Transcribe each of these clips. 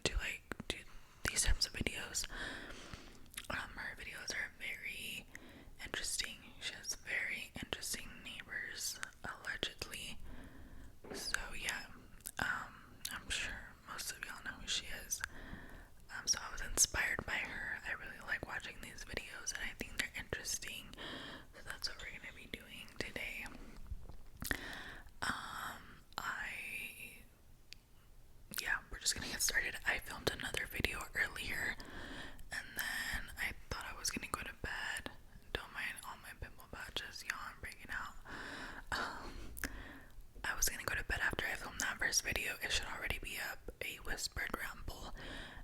to like do these types of videos. Her videos are very interesting. She has very interesting neighbors, allegedly. So yeah, I'm sure most of y'all know who she is. So I was inspired by her. I really like watching these videos, and I think they're interesting. So that's what we're gonna be doing today. We're just gonna get started. I filmed another video earlier, and then I thought I was gonna go to bed. Don't mind all my pimple patches, y'all. I'm breaking out. I was gonna go to bed after I filmed that first video. It should already be up, a whispered ramble,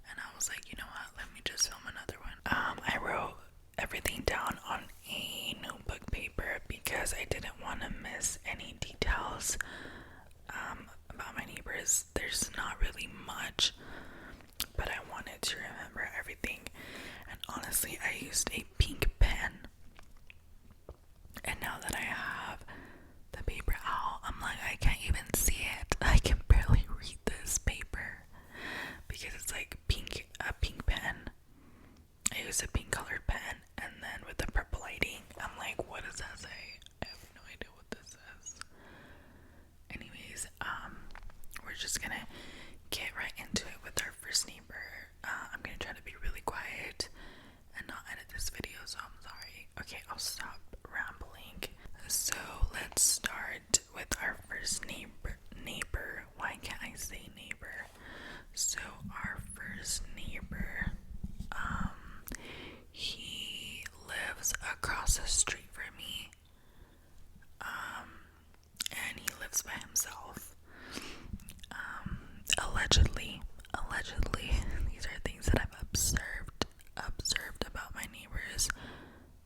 and I was like, you know what? Let me just film another one. I wrote everything down on a notebook paper because I didn't want to miss any details about my neighbors. There's not really much, but I wanted to remember everything. And honestly, I used a pink pen, and now that I have the paper out, I'm like, I can't even see it. I can barely read this paper because it's like pink, a pink pen. I used a pink colored pen, and then with the purple lighting, I'm like, what does that say? I have no idea what this says. Anyways, we're just gonna get right into it with our first neighbor. I'm gonna try to be really quiet and not edit this video, so I'm sorry. Okay, I'll stop rambling. So let's start with our first neighbor. Why can't I say neighbor? So our first neighbor, he lives across the street from me. And he lives by himself. Allegedly, these are things that I've observed about my neighbors.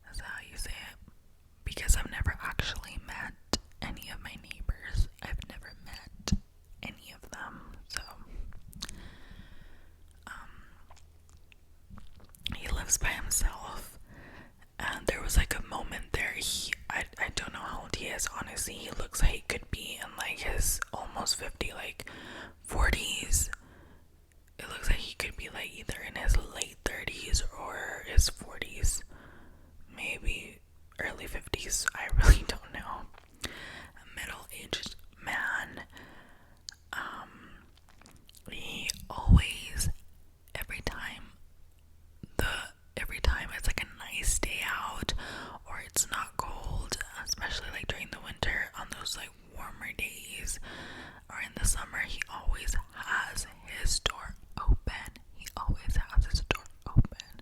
That's how you say it. Because I've never actually met any of my neighbors. I've never met any of them. So, he lives by himself. And there was like a moment there. I don't know how old he is. Honestly, he looks like he could be in like his almost 50, like 40s. It looks like he could be like either in his late 30s or his 40s, maybe early 50s. I really don't know. A middle-aged man. He always, every time it's like a nice day out or it's not cold, especially like during the winter, on those like warmer days, or in the summer, he always has his door open. He always has his door open.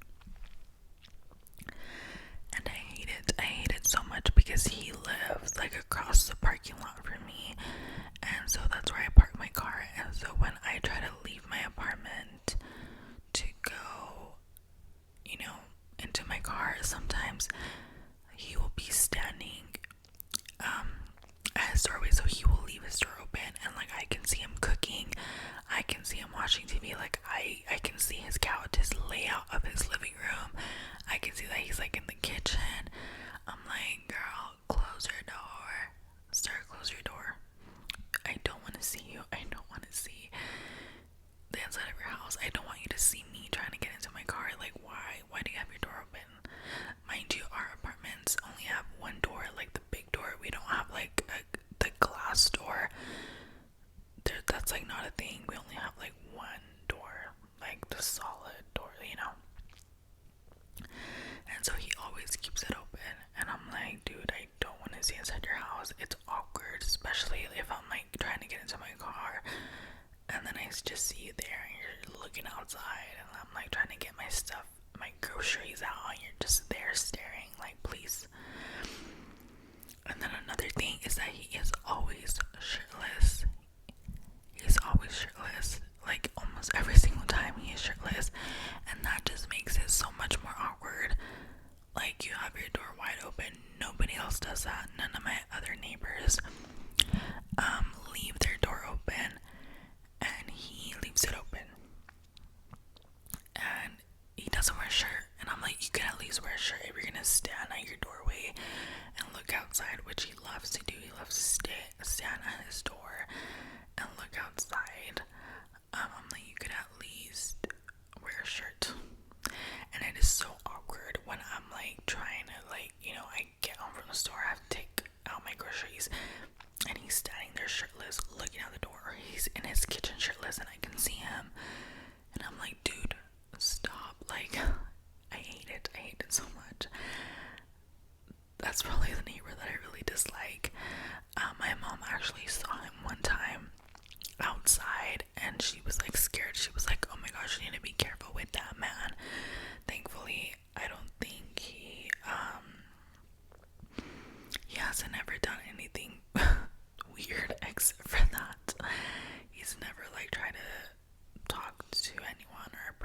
And I hate it. I hate it so much because he lives like across the parking lot from me. And so that's where I park my car. And so when I try to leave my apartment to go, into my car, sometimes he will be standing at his doorway, so he will leave his door open, and like I can see him cooking, I can see him watching TV, like I can see his couch, his layout of his living room. I can see that he's like in the kitchen. I'm like, girl, close your door. Sir, close your door. I don't want to see you. I don't want to see the inside of your house. I don't want you to see me trying to get into my car. Like, why do you have your door open? Mind you, our apartments only have one door, like the big door. We don't have like the glass door. That's like not a thing. We only have like one door, like the solid door, And so he always keeps it open, and I'm like, dude, I don't want to see inside your house. It's awkward, especially if I'm like trying to get into my car, and then I just see you there, and you're looking outside, and I'm like trying to get my stuff, my groceries out, and you're just there staring, like, please. And then another thing is that he is always shirtless. He's always shirtless. Like, almost every single time he is shirtless. And that just makes it so much more awkward. Like, you have your door wide open. Nobody else does that. None of my other neighbors leave their door open. And he leaves it open. And he doesn't wear a shirt. And I'm like, you could at least wear a shirt if you're gonna stand at your doorway and look outside, which he loves to do. He loves to stand at his door and look outside. I'm like, you could at least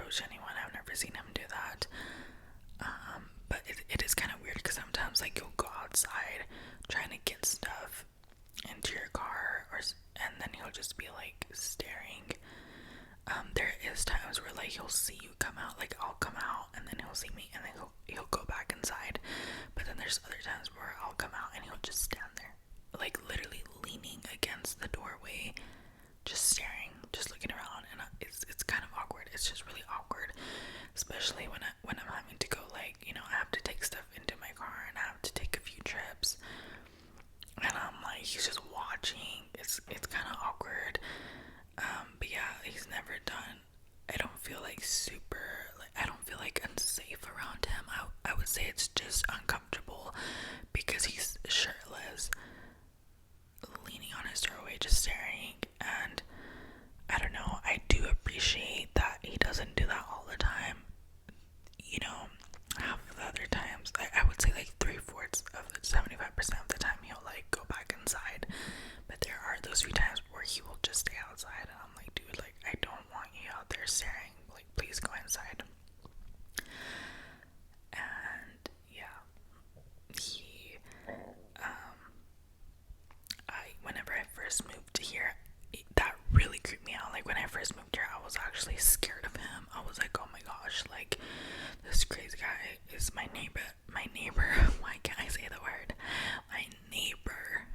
approach anyone. I've never seen him do that. But it is kind of weird because sometimes like you'll go outside trying to get stuff into your car, and then he'll just be like staring. There is times where like he'll see you come out, like I'll come out and then he'll see me and then he'll go back inside. But then there's other times where I'll come out and he'll just stand there, like literally leaning against the doorway, just staring, just looking around, and it's kind of awkward. It's just really awkward, especially when I'm having to go, like, you know, I have to take stuff into my car and I have to take a few trips, and I'm like, he's just watching. It's kind of awkward. But yeah, he's never done. I don't feel like I don't feel like unsafe around him. I would say it's just uncomfortable because he's shirtless, leaning on his doorway, just staring. And I don't know, I do appreciate that he doesn't do that all the time. You know, half of the other times, I would say like 3/4 of the 75% of the time he'll like go back inside. But there are those few times where he will just stay outside, and I'm like, dude, like, I don't want you out there staring. Like, please go inside. And yeah, whenever I first moved here, that really creeped me out. Like, when I first moved here, I was actually scared of him. I was like, oh my gosh, like, this crazy guy is my neighbor. Why can't I say the word? My neighbor.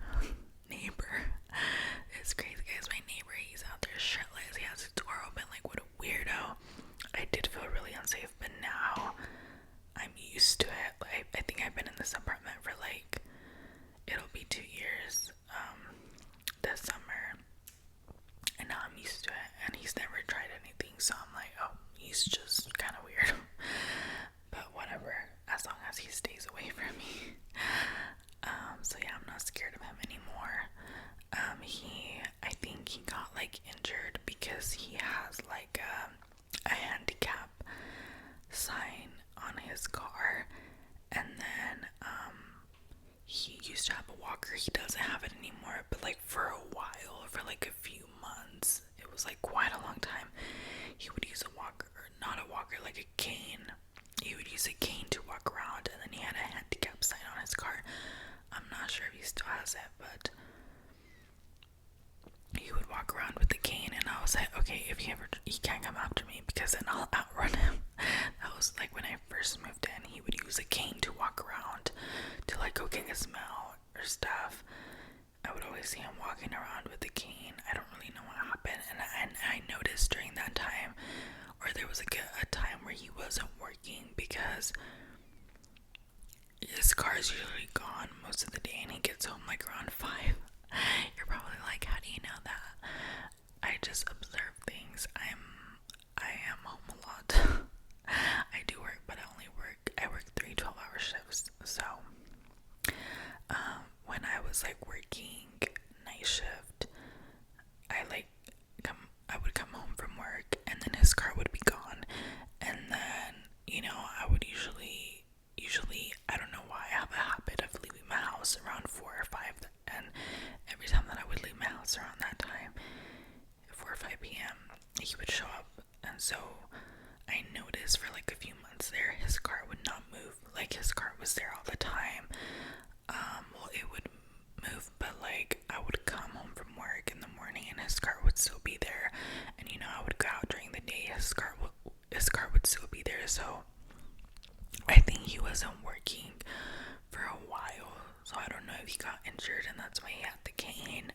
This crazy guy is my neighbor. He's out there shirtless. He has his door open. Like, what a weirdo. I did feel really unsafe, but now I'm used to it. Like, I think I've been in this apartment for like, it'll be 2 years this summer, and now I'm used to it, and he's never tried anything, so I'm like, oh, he's just kind of weird. But whatever, as long as he stays away from me. So yeah, I'm not scared of him anymore. I think he got like injured because he has like a handicap sign on his car, and then he used to have a walker. He doesn't have it anymore, but like for a while, for like a few months, it was like quite a long time, he would use a walker, or not a walker, like a cane. He would use a cane to walk around, and then he had a handicap sign on his car. I'm not sure if he still has it, but he would walk around with the cane, and I was like, okay, if he can't come after me, because then I'll outrun him. That was like when I first moved in. He would use a cane to walk around to like go get his mail or stuff. I would always see him walking around with the cane. I don't really know what happened, and I noticed during that time, or there was like a time where he wasn't working because his car is usually gone most of the day, and he gets home like around 5. You're probably like, how do you know that? I just observe things. I am home a lot. I do work, but I work 3 12-hour shifts. So when I was like working night shift, I would come home from work, and then his car would be gone, and then, you know, I would usually, I don't know why, I have a habit of leaving my house around 4 or 5, and every time that I would leave my house around that time, 4 or 5 p.m., he would show up. And so I noticed for like a few months there, his car would not move. Like, his car was there all the time. Well, it would move, but like I would come home from work in the morning and his car would still be there, and you know, I would go out during the day, his car would still be there. So I think he wasn't working for a while, so I don't know if he got injured and that's why he had the cane.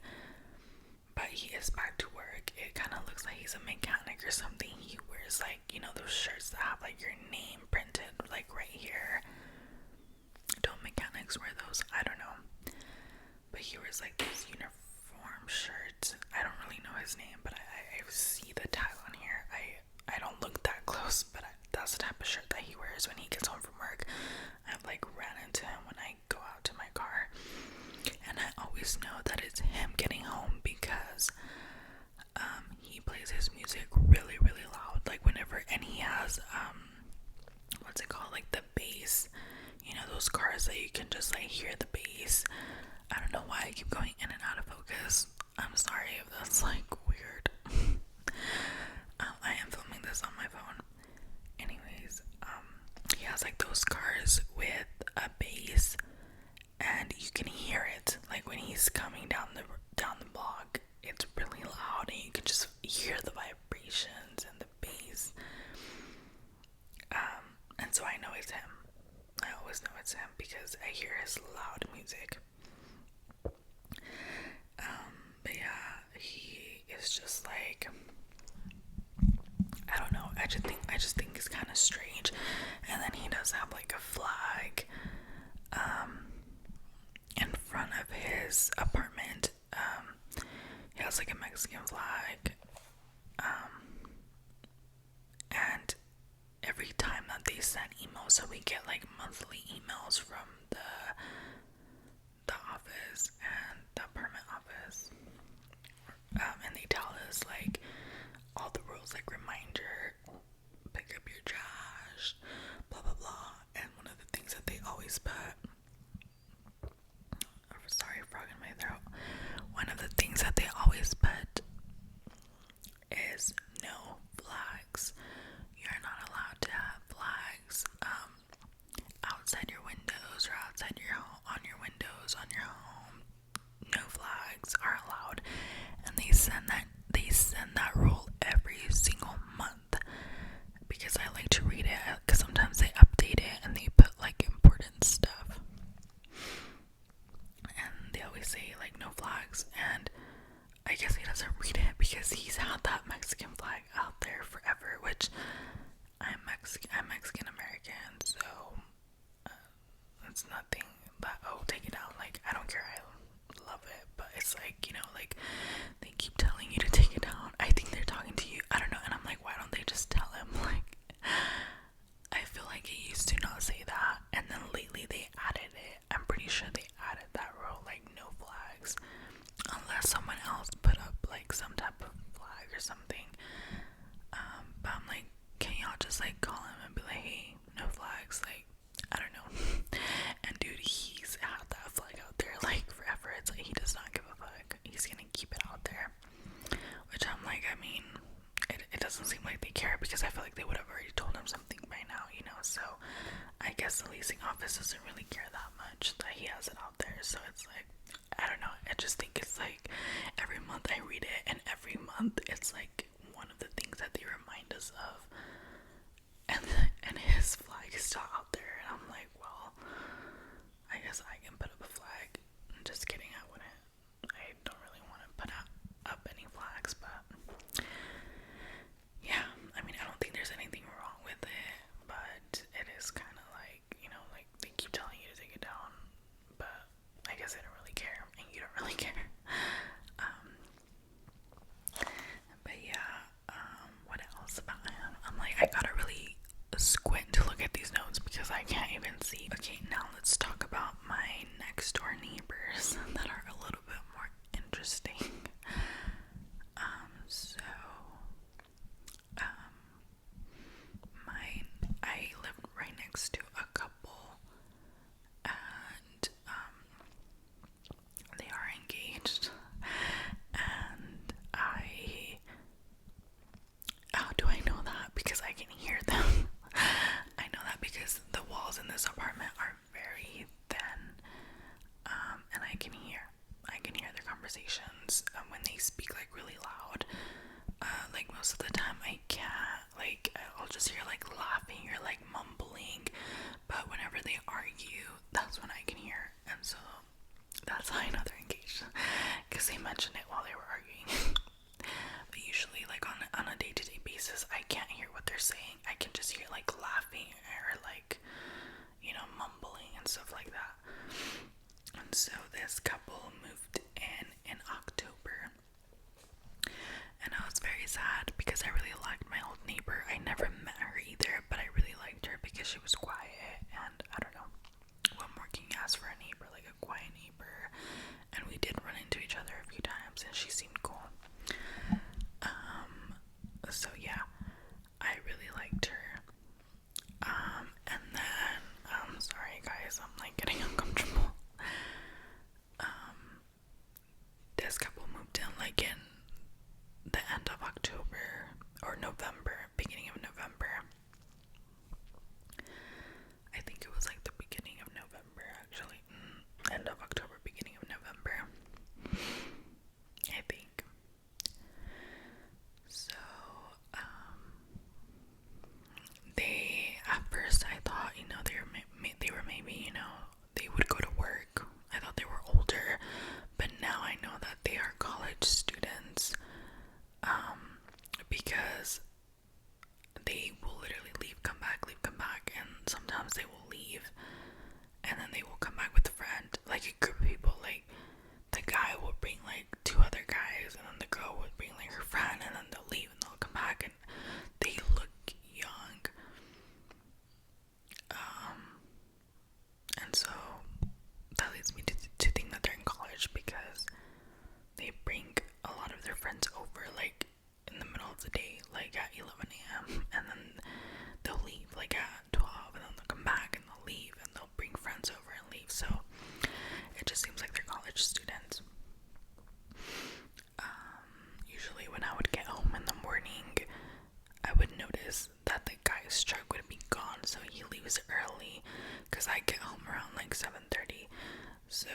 But he is back to work. It kind of looks like he's a mechanic or something. He wears like, you know, those shirts that have like your name printed like right here. Don't mechanics wear those? I don't know. But he wears like these uniform shirts. I don't really know his name, but I see the tag on here. I don't look that close, but that's the type of shirt that he wears when he gets home from work. I've like ran into him when I go out to my car, and I always know that it's him getting home because he plays his music really, really loud. Like whenever, and he has what's it called, like the bass, you know, those cars that you can just like hear the bass. I don't know why I keep going in and out of focus. I'm sorry if that's like weird. I am filming this on my phone, he's coming down the block, it's really loud and you can just hear the vibrations and the bass. And so I know it's him. I always know it's him because I hear his loud music. But yeah, he is just like, I don't know, I just think it's kind of strange. And then he does have like a flag in front of his apartment. He has like a Mexican flag. And every time that they send emails, so we get like monthly emails from the office and the apartment office, and they tell us like all the rules, like reminder, pick up your trash, blah blah blah. And one of the things that they always put, sorry, frog in my throat. One of the things that they always put is no flags. You're not allowed to have flags outside your windows or outside your home, on your windows, on your home. No flags are allowed, and they send that rule every single month because I like to read it, because sometimes they update it and they put like important stuff, and they always say like no flags. And I guess he doesn't read it because he's had that Mexican flag out there forever, which I'm Mexican American, so it's nothing that, oh, take it down, like I don't care, I love it. But it's like, you know, like they keep telling you to take it down. I think they're talking to you, I don't know. And I'm like, why don't they just tell him? Like, I feel like it used to not say that, and then lately they added it. I'm pretty sure they added that rule, like no flags unless someone else put up like some type of flag or something. But I'm like, can y'all just like call him and be like, hey, no flags, like I don't know. And dude, he's had that flag out there like forever. It's like he does not give a fuck. He's gonna keep it out there, which I'm like, I mean, it doesn't seem like they care, because I feel like they would have already told him something by now, you know. So I guess the leasing office doesn't really care that much that he has it out there. So it's like, I don't know, I just think it's like every month I read it, and every month it's like one of the things that they remind us of, and his flag is still out there, and I'm like, well, I guess I can put up a flag. I'm just kidding, I wouldn't. I don't really want to put up any flags, but yeah, I mean, I don't think there's anything wrong with it, but it is kind of like, you know, like they keep telling you to take it down, but I guess I don't really care, and you don't really care. But yeah, what else about him? I'm like, I gotta really squint to look at these notes because I can't even see. Okay, now let's talk about my next door neighbors that are a little bit more interesting. I live right next to a couple, and they are engaged, and how do I know that? Because I can hear them. I know that because the walls in this apartment are very thin, and I can hear their conversations when they speak like really loud. Like most of the time I can't, like I'll just hear like laughing or like mumbling, but whenever they argue, that's when I can hear. And so that's how I know they're engaged, because they mentioned it while they were arguing. But usually, like on a day-to-day basis, I can't hear what they're saying. I can just hear like laughing or like, you know, mumbling and stuff like that. And so this couple moved in October, and I was very sad because I really liked my old neighbor. I never met her either, but I really liked her because she was quiet, and I don't know, what more can you ask for a neighbor, like a quiet neighbor? And we did run into each other a few times, and she seemed cool. So yeah, I really liked her. And then, sorry guys, I'm like getting uncomfortable. This couple moved in like in the end of October or November. always early because I get home around like 7:30. So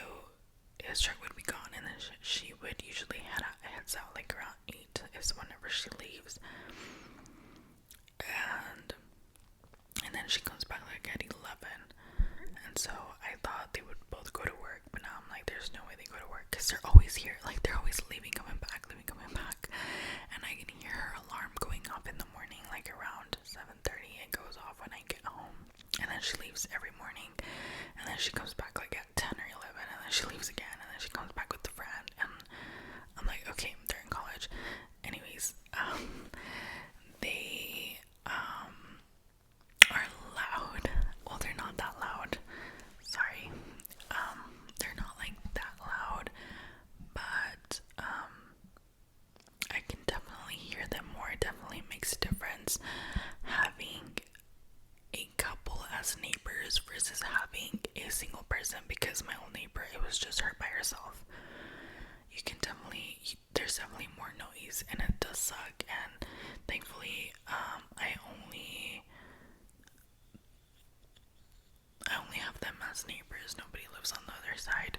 his truck would be gone, and then she would usually heads out like around 8 is whenever she leaves. And then she comes back like at 11. And so I thought they would both go to work, but now I'm like, there's no way they go to work because they're always here. Like, they're always leaving, coming back, leaving, coming back. And I can hear her alarm going off in the morning, like around 7:30. It goes off when I get home. And then she leaves every morning. And then she comes back like at 10 or 11. And then she leaves again. And then she comes back with the friend. And I'm like, okay, they're in college. Anyways, they are loud. Well, they're not that loud. Sorry. They're not like that loud, but I can definitely hear them more. It definitely makes a difference having a couple as neighbors versus having a single person, because my old neighbor, it was just her by herself. You can definitely, there's definitely more noise, and it does suck. And thankfully, I only have them as neighbors. Nobody lives on the other side.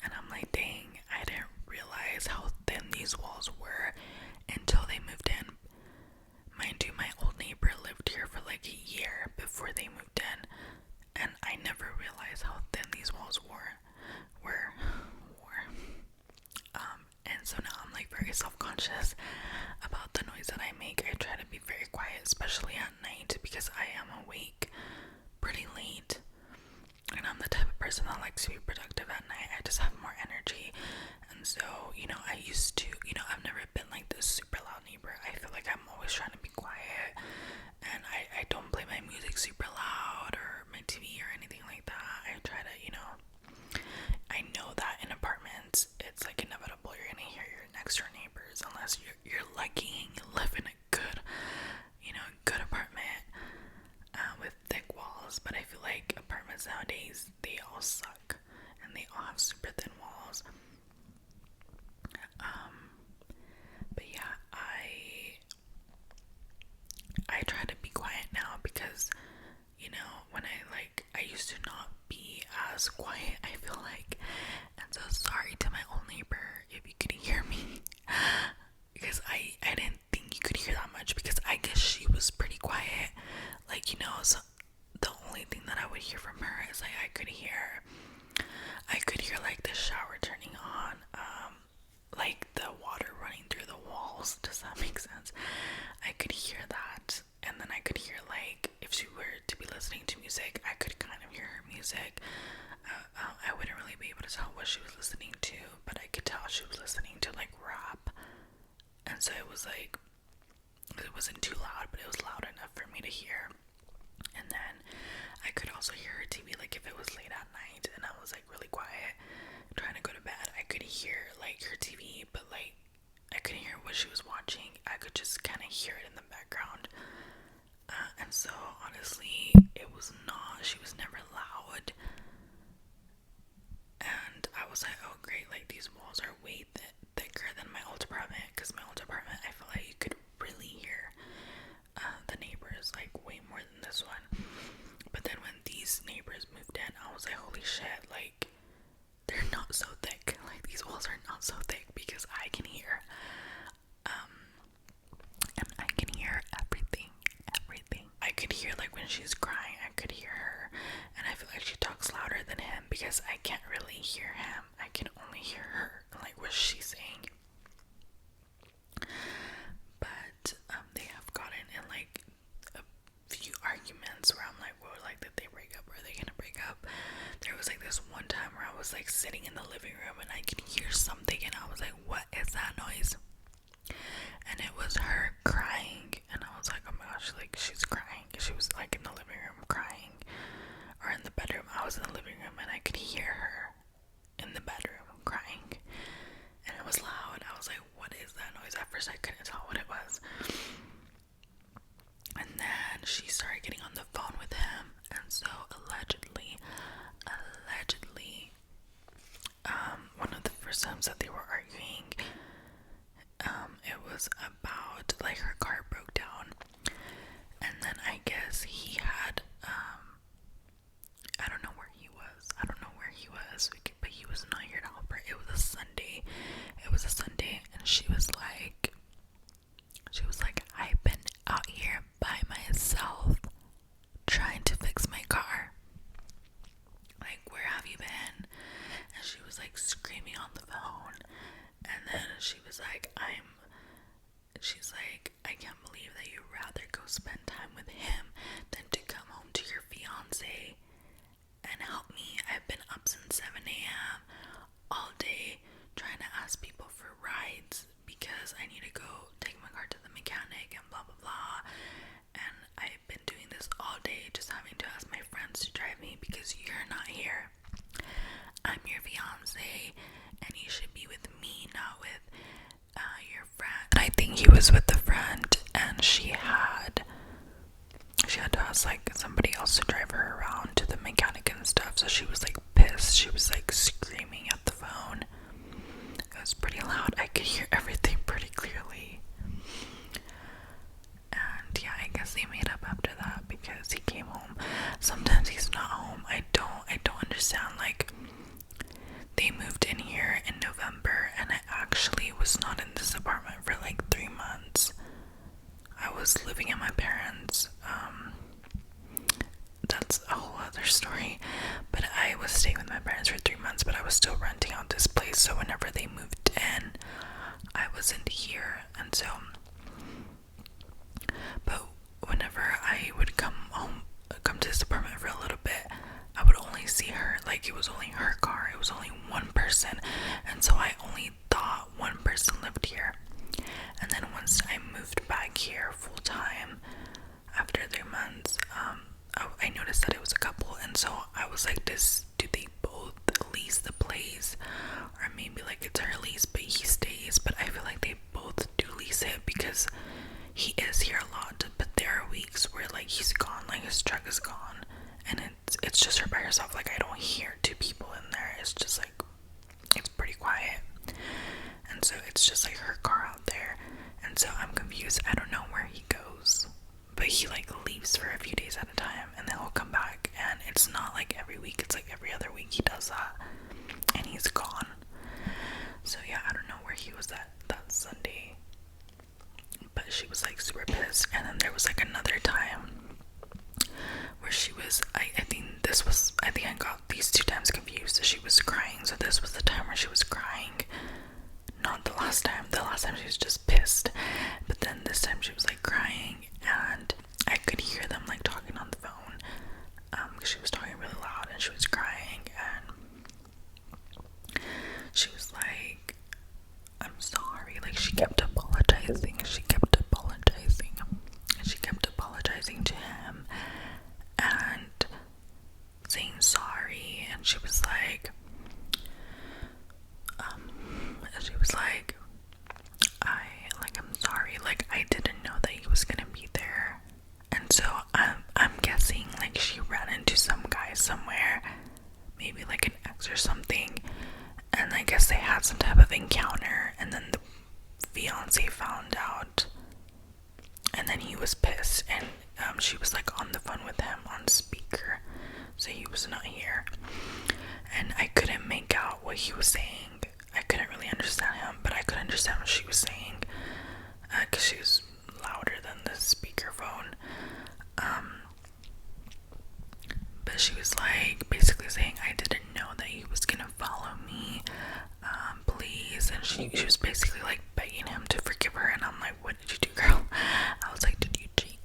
And I'm like, dang, I didn't realize how thin these walls were until they moved in. Mind you, my old neighbor lived here for like a year before they moved in, and I never realized how thin these walls were. And so now I'm like very self-conscious about the noise that I make. I try to be very quiet, especially at night, because I am awake pretty late, and I'm the type of person that likes to be productive at night. I just have more energy. And so, I used to, I've never been like this super loud neighbor. I feel like I'm always trying to be quiet, and I don't play my music super loud or my TV or anything like that. I try to, I know that in apartments it's like inevitable you're gonna hear your next door neighbors, unless you're lucky and you live in a good, good apartment with thick walls. But I feel like apartments nowadays, they all suck, and they all have super thin walls. But yeah, I try to be quiet now because, when I used to not be as quiet, I feel like. And so sorry to my old neighbor if you could hear me, because I didn't think you could hear that much, because I guess she was pretty quiet. Like, so the only thing that I would hear from her is like I could hear like the shower turning on, like the water running through the walls. Does that make sense? I could hear that, and then I could hear like if she were to be listening to music, I could kind of hear her music. I wouldn't really be able to tell what she was listening to, but I could tell she was listening to like rap, and so it was like, it wasn't too loud, but it was loud enough for me to hear. And then I could also hear her TV, like if it was late at night and I was like really quiet trying to go to bed, I could hear like her TV, but like I couldn't hear what she was watching. I could just kind of hear it in the background. And so honestly, she was never loud. And I was like, oh great, like these walls are way thicker than my old apartment, because my old apartment, I feel like you could really hear the neighbors like way more than this one. But then when these neighbors moved in, I was like, holy shit, like they're not so thick. Like these walls are not so thick, because I can hear and I can hear everything. I could hear like when she's crying, I could hear her, and I feel like she talks louder than him because I can't really hear him. I can only hear her, like what she's saying. But they have gotten in like a few arguments where I'm like, well, like, did they break up? Or are they gonna break up? There was like this one time where I was like sitting in the living room and I could hear something, and I was like, what is that noise? And it was her crying, and I was like, oh my gosh, like she's crying. She was like in the living room crying, or in the bedroom. I was in the living room and I could hear her in the bedroom crying, and it was loud. I was like, what is that noise? At first I couldn't tell what it was, and then she started getting on the phone with him, and so allegedly, one of the first times that they were arguing, it was about like her car broke down, and then was a Sunday, and she was like, I've been out here by myself trying to fix my car. Like, where have you been? And she was like screaming on the phone. And then she was like, I can't believe that you'd rather go spend time with him than to come home to your fiance and help me. I've been up since 7 a.m. all day trying to ask people for rides because I need to go take my car to the mechanic and blah blah blah. And I've been doing this all day, just having to ask my friends to drive me because you're not here. I'm your fiance and you should be with me, not with your friend. I think he was with the friend, and she had to ask like somebody else to drive her around to the mechanic and stuff. So she was like pissed. She was like screaming at the phone. It was pretty loud. I could hear everything pretty clearly. And yeah, I guess they made up after that because he came home. Sometimes he's not home. I don't understand. Like, they moved in here in November, and I actually was not in this apartment for like 3 months. I was living at my parents'. That's a whole other story. But I was staying with my parents for 3 months, but I was still renting out this place. So whenever they moved in, I wasn't here. And so, but whenever I would come to this apartment for a little bit, I would only see her. Like, it was only her car. It was only one person. And so I only thought one person lived here. And then once I moved back here full time after 3 months, I noticed that it was a couple. And so I was like, do they both lease the place? Or maybe like it's her lease but he stays. But I feel like they both do lease it because he is here a lot. But there are weeks where like he's gone, like his truck is gone, and it's just her by herself. Like, I don't hear two people in there. It's just like, it's pretty quiet. And so it's just like her car out there. And so I'm confused. I don't know where he goes. But he like leaves for a few days at a time, and then he'll come back. And it's not like every week. It's like every other week he does that. And he's gone. So yeah, I don't know where he was at that Sunday. But she was like super pissed. And then there was like another time where she was, I think I got these 2 times confused. She was crying. So this was the time where she was crying. Not the last time. The last time she was just pissed. But then this time she was like crying, and I could hear them like talking on the phone. Because she was talking really loud and she was crying, and she was like, I'm sorry. Like, she kept apologizing. She kept apologizing to him and saying sorry. And she was like, I'm sorry, like, I didn't know that he was gonna be there. And so I'm guessing like she ran into some guy somewhere, maybe like an ex or something, and I guess they had some type of encounter, and then the fiance found out, and then he was pissed, and she was like on the phone with him on speaker, so he was not here, and I couldn't make out what he was saying. I couldn't really understand him, but I could understand what she was saying, because she was louder than the speakerphone. But she was like basically saying, I didn't know that he was gonna follow me, please. And she was basically like begging him to forgive her, and I'm like, what did you do, girl? I was like, did you cheat?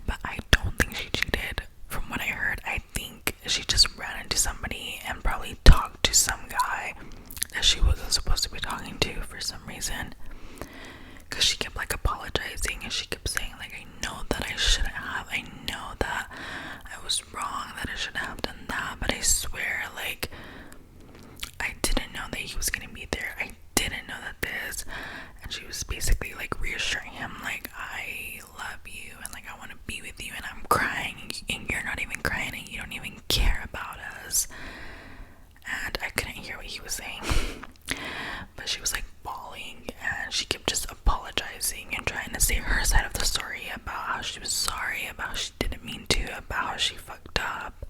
But I don't think she cheated. From what I heard, I think she just ran into somebody and probably talked to some guy that she wasn't supposed to be talking to for some reason, because she kept like apologizing, and she kept saying like, I know that I shouldn't have, I know that I was wrong, that I shouldn't have done that, but I swear, like, I didn't know that he was gonna be there, I didn't know that this. And she was basically like reassuring him like, I love you, and like, I want to be with you, and I'm crying, and you're not even crying, and you don't even care about us. And I couldn't hear what he was saying, but she was like bawling, and she kept just apologizing and trying to say her side of the story about how she was sorry, about how she didn't mean to, about how she fucked up.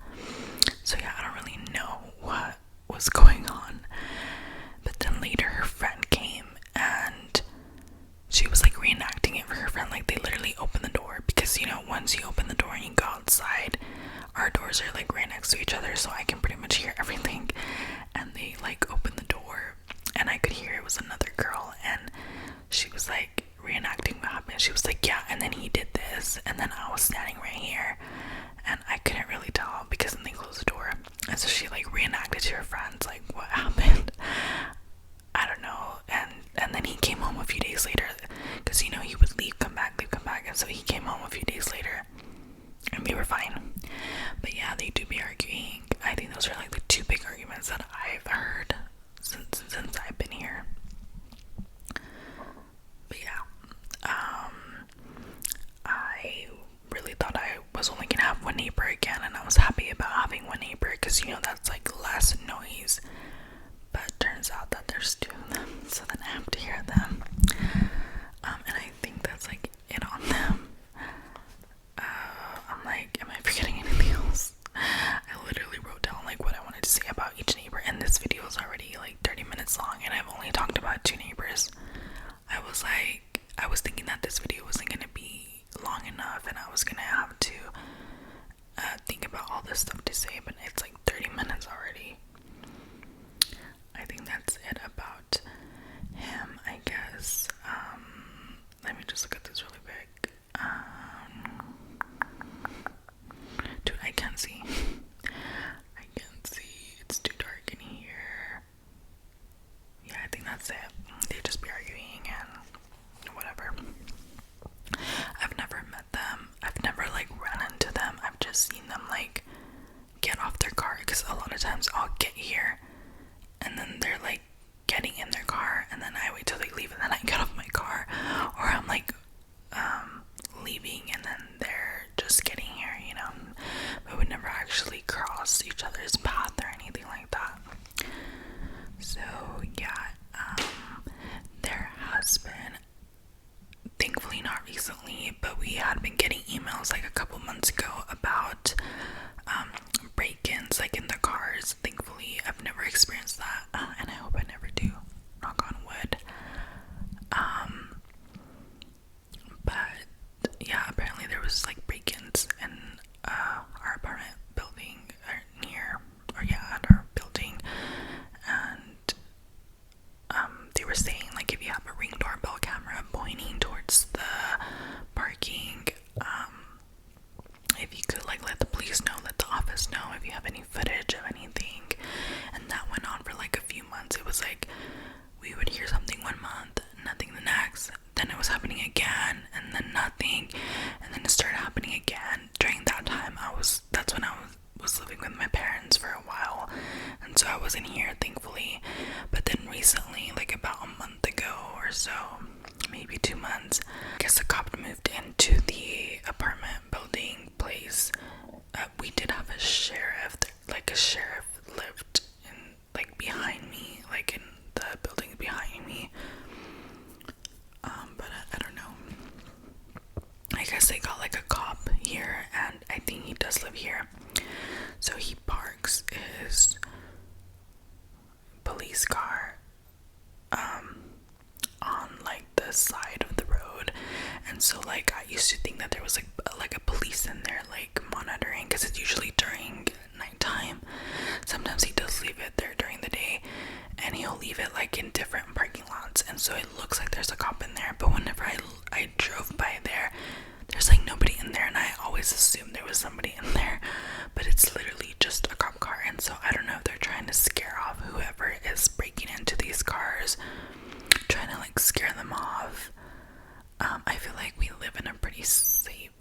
So yeah, I don't really know what was going on. But then then later her friend came and she was like reenacting it for her friend. Like, they literally opened the door, because you know, once you open the door and you go outside, our doors are like right next to each other, so I can pretty much hear everything. And they like opened the door and I could hear it was another girl, and she was like reenacting what happened. She was like, yeah, and then he did this, and then I was standing right here, and I couldn't really tell because then they closed the door. And so she like reenacted to her friends like what happened. I don't know. And then he came home a few days later, because you know, he would leave, come back, and so he came home a few days later and we were fine. But yeah, they do be arguing. I think those are like the two big arguments that I've heard since I've been here. But yeah, I really thought I was only gonna have one neighbor again, and I was happy about having one neighbor, because you know, that's like less noise. But turns out that there's two of them, so then I have to hear them. And I think that's like it on them. I'm like, am I forgetting anything else? I literally wrote down like what I wanted to say about each neighbor, and this video is already like 30 minutes long, and I've only talked about two neighbors. I was thinking that this video wasn't gonna be long enough, and I was gonna have to think about all this stuff to say, but it's like 30 minutes already. I think that's it about him, I guess. Let me just look at this really quick. Dude, I can't see. I can't see. It's too dark in here. Yeah, I think that's it. They just be arguing and whatever. I've never met them. I've never like run into them. I've just seen them like get off their car, because a lot of times I'll get here and then they're like getting in their car, and then I wait till they leave and then I get off my car, or I'm like leaving and then they're just getting here, you know. But we never actually cross each other's path or anything like that. So yeah, there has been, thankfully not recently, but we had been getting emails like a couple months ago about break-ins like in the cars. Thankfully I've never experienced that, and I hope I never do, knock on wood. But yeah, apparently there was like break-ins in our apartment building, at our building, and they were saying like if you have a Ring doorbell camera pointing towards the parking, if you could like let the police know, let the office know if you have any footage of anything. And that went on for like a few months. It was like we would hear something one month, nothing the next, then it was happening again, and then nothing, and then it started happening again. During that time that's when I was living with my parents for a while, and so I wasn't here, thankfully. But then recently, like about a month ago or so, maybe 2 months, I guess a cop moved into the apartment building place. We did have a sheriff lived in like behind me, like in the building behind me. But I don't know. I guess they got like a cop here, and I think he does live here. So he parks his police car on like the side of the road, and so like I used to think that there was like a police in there like monitoring, because it's usually during nighttime. Sometimes he does leave it there during the day, and he'll leave it like in different parking lots, and so it looks like there's a cop in there. But whenever I drove by there's like nobody in there, and I always assumed there was somebody in there, but it's literally just a cop car. And so I don't know if they're trying to scare off whoever is breaking into these cars, trying to like scare them off. I feel like we live in a pretty safe,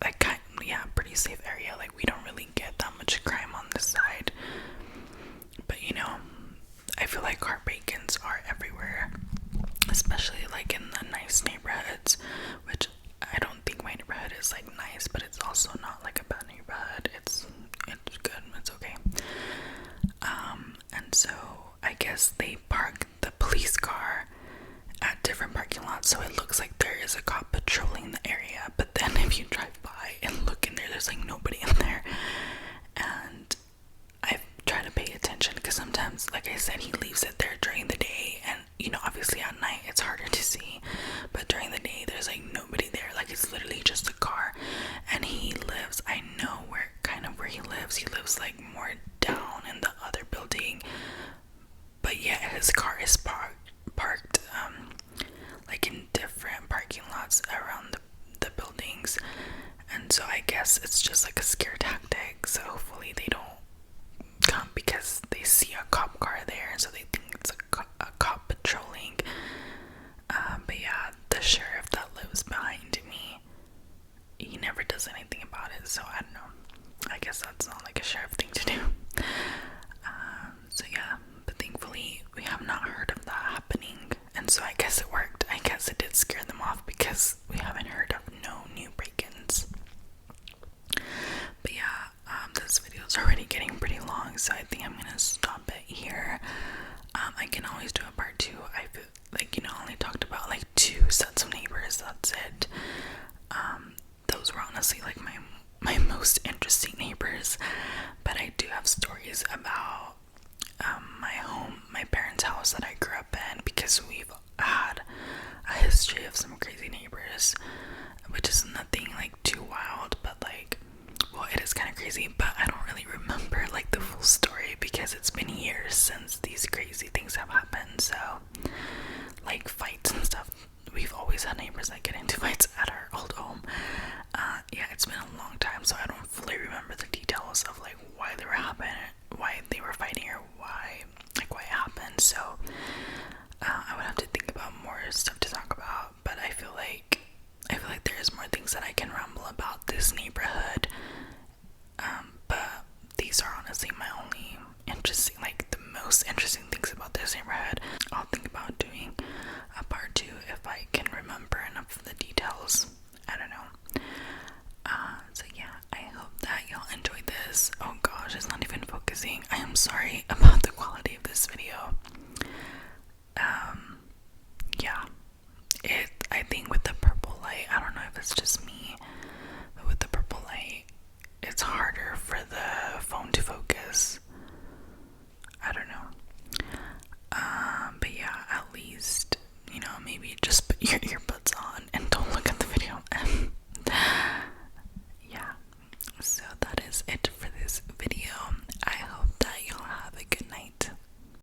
pretty safe area. Like we don't really get that much crime on this side, but you know, I feel like car break-ins are everywhere, especially like in the nice neighborhoods, which I don't think my neighborhood is like nice, but it's also not like a bad neighborhood. It's good, it's okay. And so I guess they park the police car at different parking lots, so it looks like there is a cop patrolling the area. But then if you drive by and look in there, there's like nobody in there. And I try to pay attention, because sometimes, like I said, he leaves it there during the day, and you know, obviously at night it's harder to see, but during the day there's like nobody there. Like it's literally just a car. And he lives, I know where kind of where he lives like more down in the other building, but yeah, his car is parked like in different parking lots around the buildings. And so I guess it's just like a scare tactic, so hopefully they don't come because they see a cop car there, so they think it's a cop patrolling. But yeah, the sheriff that lives behind me, he never does anything about it, so I don't know. I guess that's not like a sheriff thing to do. So yeah, but thankfully we have not heard of that happening, and so I guess it worked. I guess it did scare them off because we haven't heard of no new break-ins. But yeah, this video is already getting pretty long, so I think I'm gonna stop it here. I can always do a part 2. I feel like, you know, I only talked about like 2 sets of neighbors, that's it. Those were honestly like my most interesting neighbors, but I do have stories about my parents' house that I grew up in, because we've had a history of some crazy neighbors, which is nothing like too wild, but like, well, it is kind of crazy, but I don't really remember like the full story because it's been years since these crazy things have happened. So like fights and stuff, we've always had neighbors that get into fights at our old home. Yeah, it's been a long time, so I don't fully remember the details of like why they were fighting, or why it happened. So I would have to think about more stuff to talk about, but I feel like there is more things that I can ramble about this neighborhood. But these are honestly my only interesting, like the most interesting things about this neighborhood. I'll think about doing a part 2 if I can remember enough of the details. I don't know.